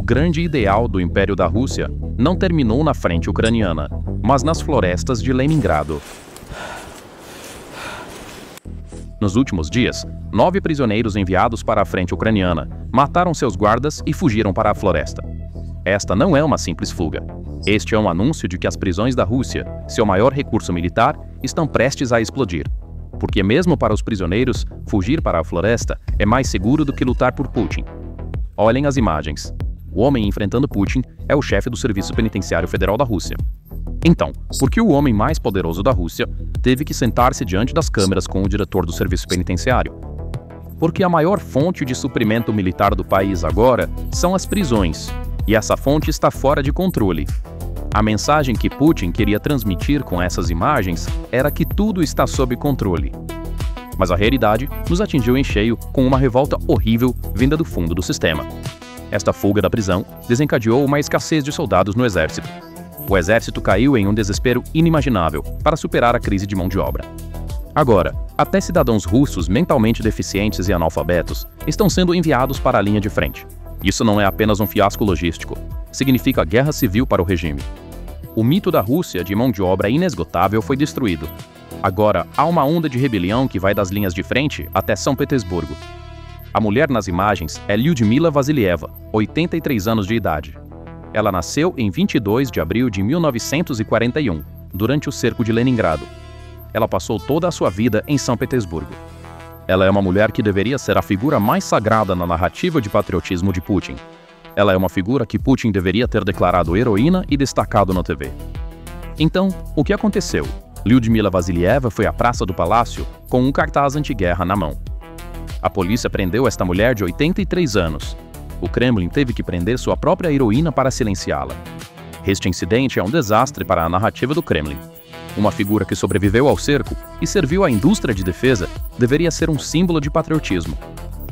O grande ideal do Império da Rússia não terminou na frente ucraniana, mas nas florestas de Leningrado. Nos últimos dias, 9 prisioneiros enviados para a frente ucraniana mataram seus guardas e fugiram para a floresta. Esta não é uma simples fuga. Este é um anúncio de que as prisões da Rússia, seu maior recurso militar, estão prestes a explodir. Porque mesmo para os prisioneiros, fugir para a floresta é mais seguro do que lutar por Putin. Olhem as imagens. O homem enfrentando Putin é o chefe do Serviço Penitenciário Federal da Rússia. Então, por que o homem mais poderoso da Rússia teve que sentar-se diante das câmeras com o diretor do serviço penitenciário? Porque a maior fonte de suprimento militar do país agora são as prisões, e essa fonte está fora de controle. A mensagem que Putin queria transmitir com essas imagens era que tudo está sob controle. Mas a realidade nos atingiu em cheio com uma revolta horrível vinda do fundo do sistema. Esta fuga da prisão desencadeou uma escassez de soldados no exército. O exército caiu em um desespero inimaginável para superar a crise de mão de obra. Agora, até cidadãos russos mentalmente deficientes e analfabetos estão sendo enviados para a linha de frente. Isso não é apenas um fiasco logístico, significa guerra civil para o regime. O mito da Rússia de mão de obra inesgotável foi destruído. Agora, há uma onda de rebelião que vai das linhas de frente até São Petersburgo. A mulher nas imagens é Lyudmila Vasilieva, 83 anos de idade. Ela nasceu em 22 de abril de 1941, durante o cerco de Leningrado. Ela passou toda a sua vida em São Petersburgo. Ela é uma mulher que deveria ser a figura mais sagrada na narrativa de patriotismo de Putin. Ela é uma figura que Putin deveria ter declarado heroína e destacado na TV. Então, o que aconteceu? Lyudmila Vasilieva foi à Praça do Palácio com um cartaz antiguerra na mão. A polícia prendeu esta mulher de 83 anos. O Kremlin teve que prender sua própria heroína para silenciá-la. Este incidente é um desastre para a narrativa do Kremlin. Uma figura que sobreviveu ao cerco e serviu à indústria de defesa deveria ser um símbolo de patriotismo.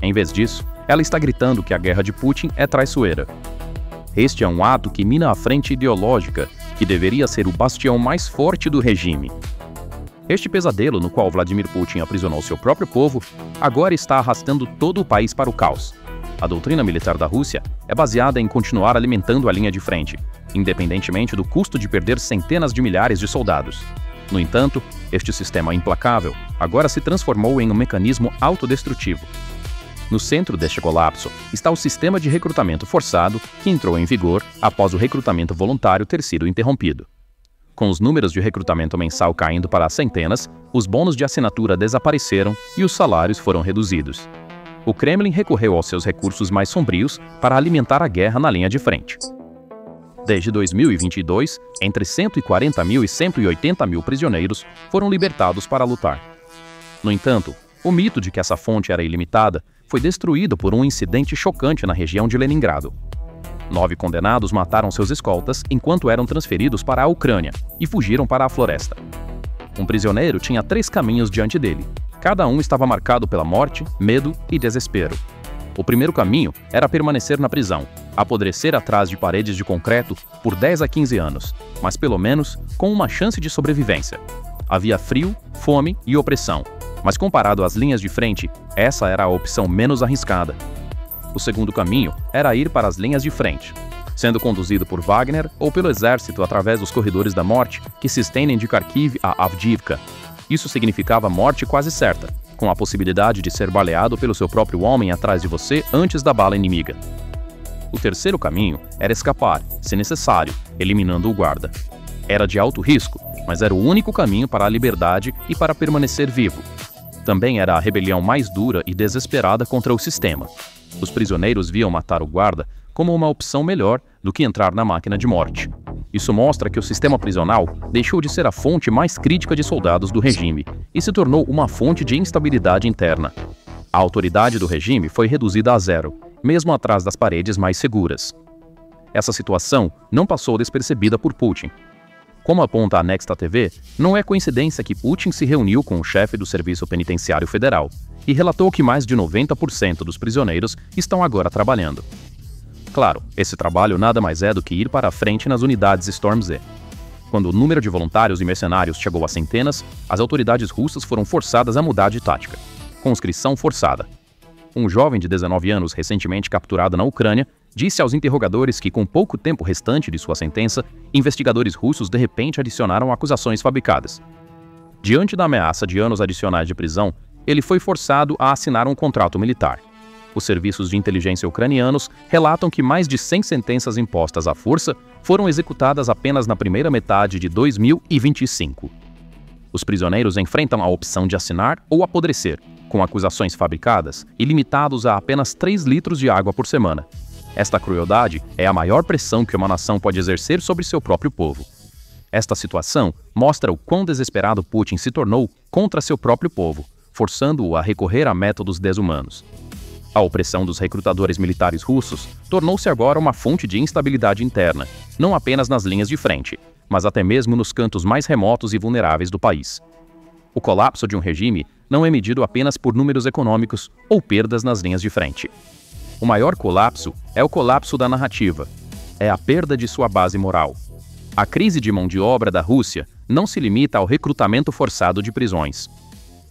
Em vez disso, ela está gritando que a guerra de Putin é traiçoeira. Este é um ato que mina a frente ideológica, que deveria ser o bastião mais forte do regime. Este pesadelo no qual Vladimir Putin aprisionou seu próprio povo, agora está arrastando todo o país para o caos. A doutrina militar da Rússia é baseada em continuar alimentando a linha de frente, independentemente do custo de perder centenas de milhares de soldados. No entanto, este sistema implacável agora se transformou em um mecanismo autodestrutivo. No centro deste colapso está o sistema de recrutamento forçado que entrou em vigor após o recrutamento voluntário ter sido interrompido. Com os números de recrutamento mensal caindo para as centenas, os bônus de assinatura desapareceram e os salários foram reduzidos. O Kremlin recorreu aos seus recursos mais sombrios para alimentar a guerra na linha de frente. Desde 2022, entre 140 mil e 180 mil prisioneiros foram libertados para lutar. No entanto, o mito de que essa fonte era ilimitada foi destruído por um incidente chocante na região de Leningrado. 9 condenados mataram seus escoltas enquanto eram transferidos para a Ucrânia e fugiram para a floresta. Um prisioneiro tinha 3 caminhos diante dele. Cada um estava marcado pela morte, medo e desespero. O primeiro caminho era permanecer na prisão, apodrecer atrás de paredes de concreto por 10 a 15 anos, mas pelo menos com uma chance de sobrevivência. Havia frio, fome e opressão, mas comparado às linhas de frente, essa era a opção menos arriscada. O segundo caminho era ir para as linhas de frente, sendo conduzido por Wagner ou pelo exército através dos corredores da morte que se estendem de Kharkiv a Avdiivka. Isso significava morte quase certa, com a possibilidade de ser baleado pelo seu próprio homem atrás de você antes da bala inimiga. O terceiro caminho era escapar, se necessário, eliminando o guarda. Era de alto risco, mas era o único caminho para a liberdade e para permanecer vivo. Também era a rebelião mais dura e desesperada contra o sistema. Os prisioneiros viam matar o guarda como uma opção melhor do que entrar na máquina de morte. Isso mostra que o sistema prisional deixou de ser a fonte mais crítica de soldados do regime e se tornou uma fonte de instabilidade interna. A autoridade do regime foi reduzida a zero, mesmo atrás das paredes mais seguras. Essa situação não passou despercebida por Putin. Como aponta a Nexta TV, não é coincidência que Putin se reuniu com o chefe do Serviço Penitenciário Federal e relatou que mais de 90% dos prisioneiros estão agora trabalhando. Claro, esse trabalho nada mais é do que ir para a frente nas unidades Storm Z. Quando o número de voluntários e mercenários chegou a centenas, as autoridades russas foram forçadas a mudar de tática. Conscrição forçada. Um jovem de 19 anos recentemente capturado na Ucrânia disse aos interrogadores que, com pouco tempo restante de sua sentença, investigadores russos de repente adicionaram acusações fabricadas. Diante da ameaça de anos adicionais de prisão, ele foi forçado a assinar um contrato militar. Os serviços de inteligência ucranianos relatam que mais de 100 sentenças impostas à força foram executadas apenas na primeira metade de 2025. Os prisioneiros enfrentam a opção de assinar ou apodrecer, com acusações fabricadas e limitados a apenas 3 litros de água por semana. Esta crueldade é a maior pressão que uma nação pode exercer sobre seu próprio povo. Esta situação mostra o quão desesperado Putin se tornou contra seu próprio povo, forçando-o a recorrer a métodos desumanos. A opressão dos recrutadores militares russos tornou-se agora uma fonte de instabilidade interna, não apenas nas linhas de frente, mas até mesmo nos cantos mais remotos e vulneráveis do país. O colapso de um regime não é medido apenas por números econômicos ou perdas nas linhas de frente. O maior colapso é o colapso da narrativa. É a perda de sua base moral. A crise de mão de obra da Rússia não se limita ao recrutamento forçado de prisões.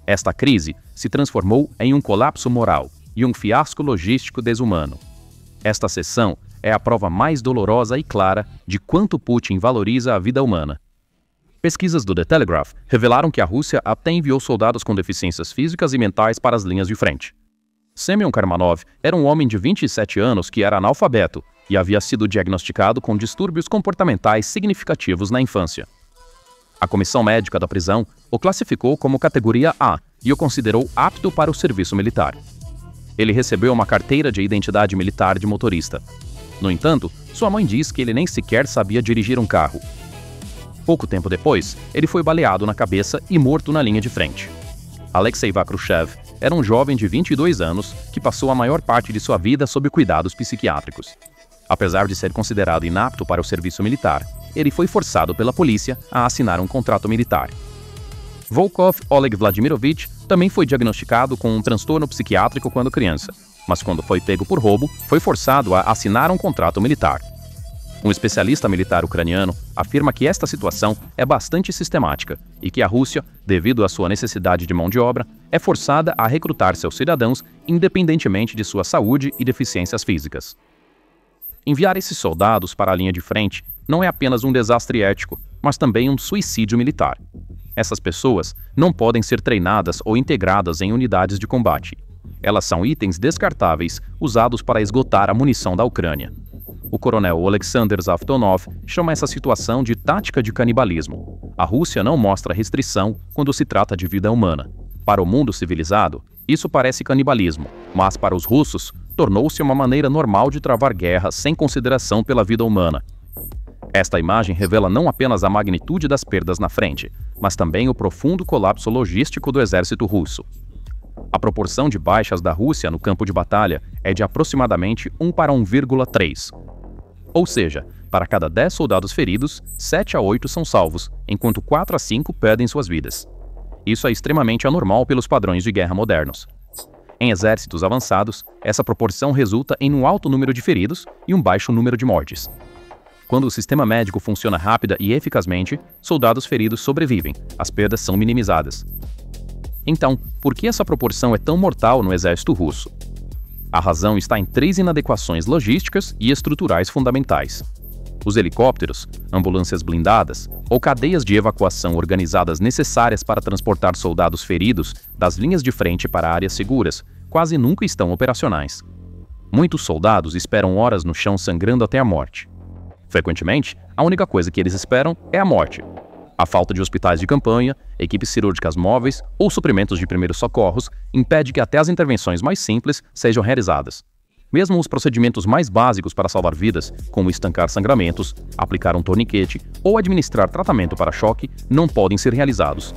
Esta crise se transformou em um colapso moral e um fiasco logístico desumano. Esta seção é a prova mais dolorosa e clara de quanto Putin valoriza a vida humana. Pesquisas do The Telegraph revelaram que a Rússia até enviou soldados com deficiências físicas e mentais para as linhas de frente. Semyon Karmanov era um homem de 27 anos que era analfabeto e havia sido diagnosticado com distúrbios comportamentais significativos na infância. A comissão médica da prisão o classificou como categoria A e o considerou apto para o serviço militar. Ele recebeu uma carteira de identidade militar de motorista. No entanto, sua mãe diz que ele nem sequer sabia dirigir um carro. Pouco tempo depois, ele foi baleado na cabeça e morto na linha de frente. Alexei Vakrushev era um jovem de 22 anos que passou a maior parte de sua vida sob cuidados psiquiátricos. Apesar de ser considerado inapto para o serviço militar, ele foi forçado pela polícia a assinar um contrato militar. Volkov Oleg Vladimirovich também foi diagnosticado com um transtorno psiquiátrico quando criança, mas quando foi pego por roubo, foi forçado a assinar um contrato militar. Um especialista militar ucraniano afirma que esta situação é bastante sistemática e que a Rússia, devido à sua necessidade de mão de obra, é forçada a recrutar seus cidadãos independentemente de sua saúde e deficiências físicas. Enviar esses soldados para a linha de frente não é apenas um desastre ético, mas também um suicídio militar. Essas pessoas não podem ser treinadas ou integradas em unidades de combate. Elas são itens descartáveis usados para esgotar a munição da Ucrânia. O coronel Alexander Zavtonov chama essa situação de tática de canibalismo. A Rússia não mostra restrição quando se trata de vida humana. Para o mundo civilizado, isso parece canibalismo, mas para os russos, tornou-se uma maneira normal de travar guerra sem consideração pela vida humana. Esta imagem revela não apenas a magnitude das perdas na frente, mas também o profundo colapso logístico do exército russo. A proporção de baixas da Rússia no campo de batalha é de aproximadamente 1 para 1,3. Ou seja, para cada 10 soldados feridos, 7 a 8 são salvos, enquanto 4 a 5 perdem suas vidas. Isso é extremamente anormal pelos padrões de guerra modernos. Em exércitos avançados, essa proporção resulta em um alto número de feridos e um baixo número de mortes. Quando o sistema médico funciona rápida e eficazmente, soldados feridos sobrevivem, as perdas são minimizadas. Então, por que essa proporção é tão mortal no exército russo? A razão está em 3 inadequações logísticas e estruturais fundamentais. Os helicópteros, ambulâncias blindadas ou cadeias de evacuação organizadas necessárias para transportar soldados feridos das linhas de frente para áreas seguras quase nunca estão operacionais. Muitos soldados esperam horas no chão sangrando até a morte. Frequentemente, a única coisa que eles esperam é a morte. A falta de hospitais de campanha, equipes cirúrgicas móveis ou suprimentos de primeiros socorros impede que até as intervenções mais simples sejam realizadas. Mesmo os procedimentos mais básicos para salvar vidas, como estancar sangramentos, aplicar um torniquete ou administrar tratamento para choque, não podem ser realizados.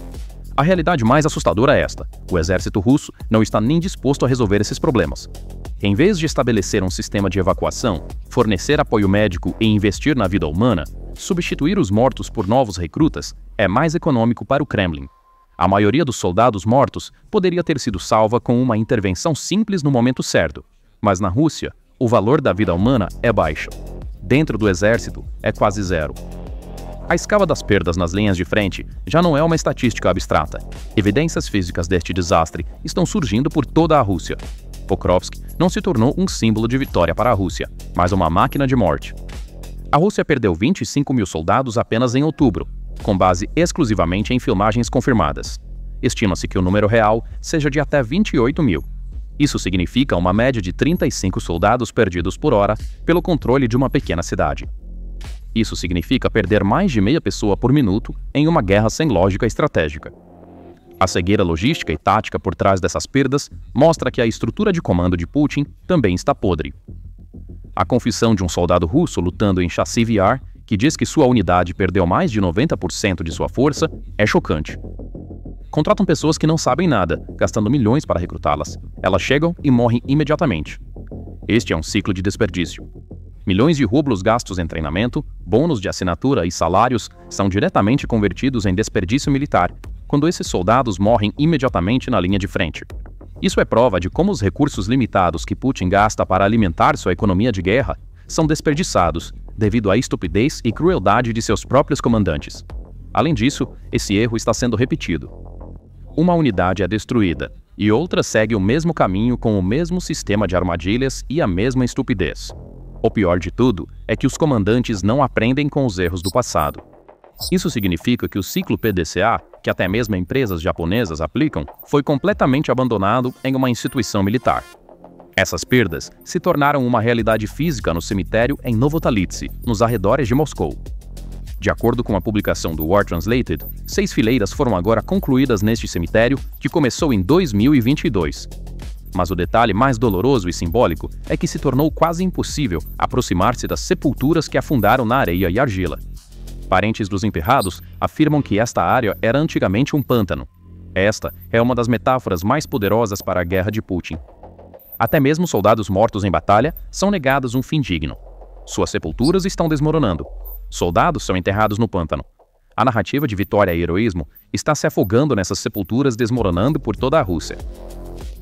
A realidade mais assustadora é esta: o exército russo não está nem disposto a resolver esses problemas. Em vez de estabelecer um sistema de evacuação, fornecer apoio médico e investir na vida humana, substituir os mortos por novos recrutas é mais econômico para o Kremlin. A maioria dos soldados mortos poderia ter sido salva com uma intervenção simples no momento certo, mas na Rússia, o valor da vida humana é baixo. Dentro do exército, é quase zero. A escala das perdas nas linhas de frente já não é uma estatística abstrata. Evidências físicas deste desastre estão surgindo por toda a Rússia. Pokrovsk não se tornou um símbolo de vitória para a Rússia, mas uma máquina de morte. A Rússia perdeu 25 mil soldados apenas em outubro, com base exclusivamente em filmagens confirmadas. Estima-se que o número real seja de até 28 mil. Isso significa uma média de 35 soldados perdidos por hora pelo controle de uma pequena cidade. Isso significa perder mais de meia pessoa por minuto em uma guerra sem lógica estratégica. A cegueira logística e tática por trás dessas perdas mostra que a estrutura de comando de Putin também está podre. A confissão de um soldado russo lutando em Chasiv Yar, que diz que sua unidade perdeu mais de 90% de sua força, é chocante. Contratam pessoas que não sabem nada, gastando milhões para recrutá-las. Elas chegam e morrem imediatamente. Este é um ciclo de desperdício. Milhões de rublos gastos em treinamento, bônus de assinatura e salários são diretamente convertidos em desperdício militar, quando esses soldados morrem imediatamente na linha de frente. Isso é prova de como os recursos limitados que Putin gasta para alimentar sua economia de guerra são desperdiçados devido à estupidez e crueldade de seus próprios comandantes. Além disso, esse erro está sendo repetido. Uma unidade é destruída e outra segue o mesmo caminho com o mesmo sistema de armadilhas e a mesma estupidez. O pior de tudo é que os comandantes não aprendem com os erros do passado. Isso significa que o ciclo PDCA, que até mesmo empresas japonesas aplicam, foi completamente abandonado em uma instituição militar. Essas perdas se tornaram uma realidade física no cemitério em Novotalitsi, nos arredores de Moscou. De acordo com a publicação do War Translated, 6 fileiras foram agora concluídas neste cemitério, que começou em 2022. Mas o detalhe mais doloroso e simbólico é que se tornou quase impossível aproximar-se das sepulturas que afundaram na areia e argila. Parentes dos enterrados afirmam que esta área era antigamente um pântano. Esta é uma das metáforas mais poderosas para a guerra de Putin. Até mesmo soldados mortos em batalha são negados um fim digno. Suas sepulturas estão desmoronando. Soldados são enterrados no pântano. A narrativa de vitória e heroísmo está se afogando nessas sepulturas desmoronando por toda a Rússia.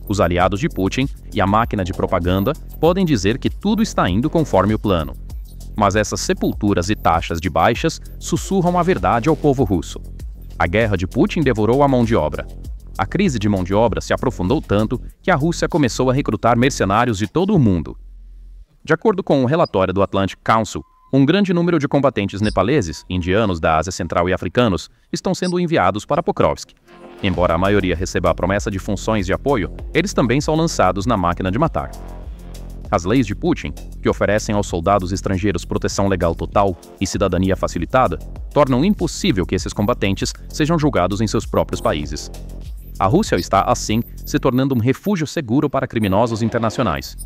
Os aliados de Putin e a máquina de propaganda podem dizer que tudo está indo conforme o plano. Mas essas sepulturas e taxas de baixas sussurram a verdade ao povo russo. A guerra de Putin devorou a mão de obra. A crise de mão de obra se aprofundou tanto que a Rússia começou a recrutar mercenários de todo o mundo. De acordo com um relatório do Atlantic Council, um grande número de combatentes nepaleses, indianos da Ásia Central e africanos estão sendo enviados para Pokrovsk. Embora a maioria receba a promessa de funções de apoio, eles também são lançados na máquina de matar. As leis de Putin, que oferecem aos soldados estrangeiros proteção legal total e cidadania facilitada, tornam impossível que esses combatentes sejam julgados em seus próprios países. A Rússia está, assim, se tornando um refúgio seguro para criminosos internacionais.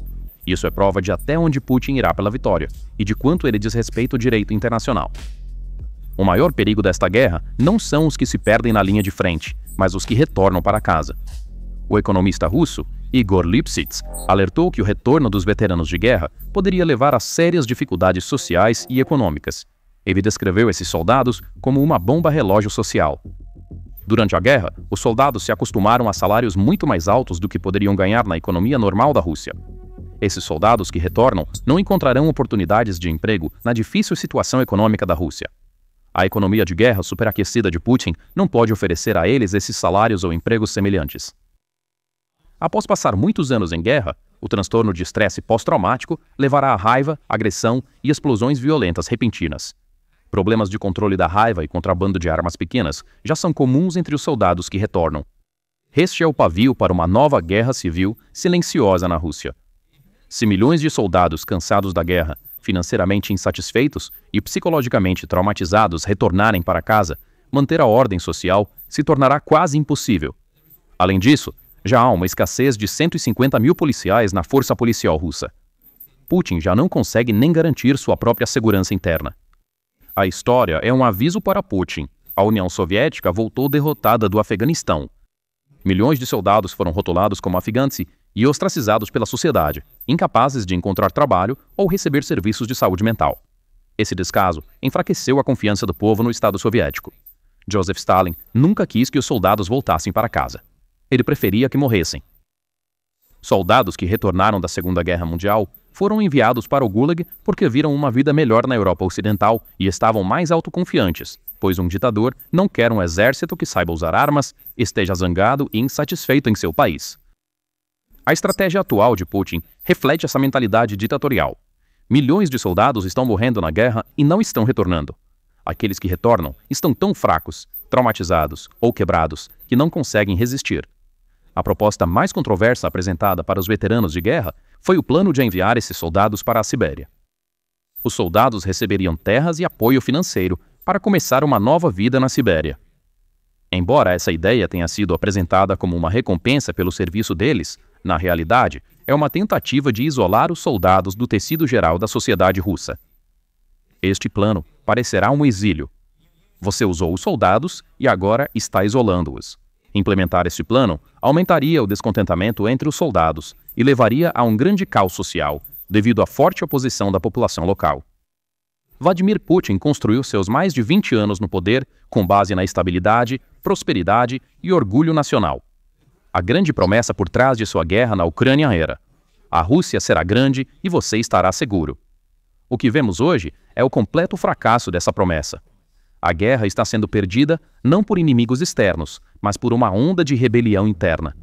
Isso é prova de até onde Putin irá pela vitória e de quanto ele desrespeita o direito internacional. O maior perigo desta guerra não são os que se perdem na linha de frente, mas os que retornam para casa. O economista russo, Igor Lipsitz, alertou que o retorno dos veteranos de guerra poderia levar a sérias dificuldades sociais e econômicas. Ele descreveu esses soldados como uma bomba relógio social. Durante a guerra, os soldados se acostumaram a salários muito mais altos do que poderiam ganhar na economia normal da Rússia. Esses soldados que retornam não encontrarão oportunidades de emprego na difícil situação econômica da Rússia. A economia de guerra superaquecida de Putin não pode oferecer a eles esses salários ou empregos semelhantes. Após passar muitos anos em guerra, o transtorno de estresse pós-traumático levará a raiva, agressão e explosões violentas repentinas. Problemas de controle da raiva e contrabando de armas pequenas já são comuns entre os soldados que retornam. Este é o pavio para uma nova guerra civil silenciosa na Rússia. Se milhões de soldados cansados da guerra, financeiramente insatisfeitos e psicologicamente traumatizados retornarem para casa, manter a ordem social se tornará quase impossível. Além disso, já há uma escassez de 150 mil policiais na força policial russa. Putin já não consegue nem garantir sua própria segurança interna. A história é um aviso para Putin. A União Soviética voltou derrotada do Afeganistão. Milhões de soldados foram rotulados como afegães e ostracizados pela sociedade, incapazes de encontrar trabalho ou receber serviços de saúde mental. Esse descaso enfraqueceu a confiança do povo no Estado soviético. Joseph Stalin nunca quis que os soldados voltassem para casa. Ele preferia que morressem. Soldados que retornaram da Segunda Guerra Mundial foram enviados para o Gulag porque viram uma vida melhor na Europa Ocidental e estavam mais autoconfiantes, pois um ditador não quer um exército que saiba usar armas, esteja zangado e insatisfeito em seu país. A estratégia atual de Putin reflete essa mentalidade ditatorial. Milhões de soldados estão morrendo na guerra e não estão retornando. Aqueles que retornam estão tão fracos, traumatizados ou quebrados que não conseguem resistir. A proposta mais controversa apresentada para os veteranos de guerra foi o plano de enviar esses soldados para a Sibéria. Os soldados receberiam terras e apoio financeiro para começar uma nova vida na Sibéria. Embora essa ideia tenha sido apresentada como uma recompensa pelo serviço deles, na realidade, é uma tentativa de isolar os soldados do tecido geral da sociedade russa. Este plano parecerá um exílio. Você usou os soldados e agora está isolando-os. Implementar este plano aumentaria o descontentamento entre os soldados e levaria a um grande caos social, devido à forte oposição da população local. Vladimir Putin construiu seus mais de 20 anos no poder com base na estabilidade, prosperidade e orgulho nacional. A grande promessa por trás de sua guerra na Ucrânia era: a Rússia será grande e você estará seguro. O que vemos hoje é o completo fracasso dessa promessa. A guerra está sendo perdida não por inimigos externos, mas por uma onda de rebelião interna.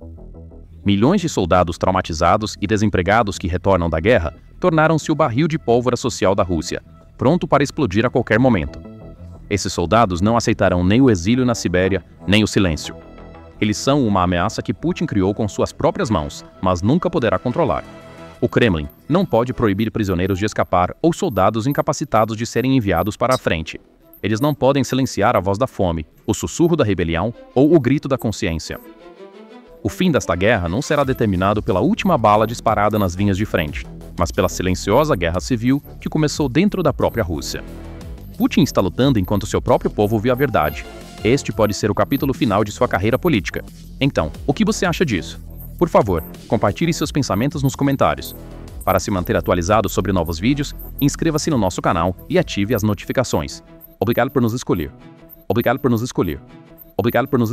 Milhões de soldados traumatizados e desempregados que retornam da guerra tornaram-se o barril de pólvora social da Rússia, pronto para explodir a qualquer momento. Esses soldados não aceitarão nem o exílio na Sibéria, nem o silêncio. Eles são uma ameaça que Putin criou com suas próprias mãos, mas nunca poderá controlar. O Kremlin não pode proibir prisioneiros de escapar ou soldados incapacitados de serem enviados para a frente. Eles não podem silenciar a voz da fome, o sussurro da rebelião ou o grito da consciência. O fim desta guerra não será determinado pela última bala disparada nas linhas de frente, mas pela silenciosa guerra civil que começou dentro da própria Rússia. Putin está lutando enquanto seu próprio povo vê a verdade. Este pode ser o capítulo final de sua carreira política. Então, o que você acha disso? Por favor, compartilhe seus pensamentos nos comentários. Para se manter atualizado sobre novos vídeos, inscreva-se no nosso canal e ative as notificações. Obrigado por nos escolher. Obrigado por nos escolher. Obrigado por nos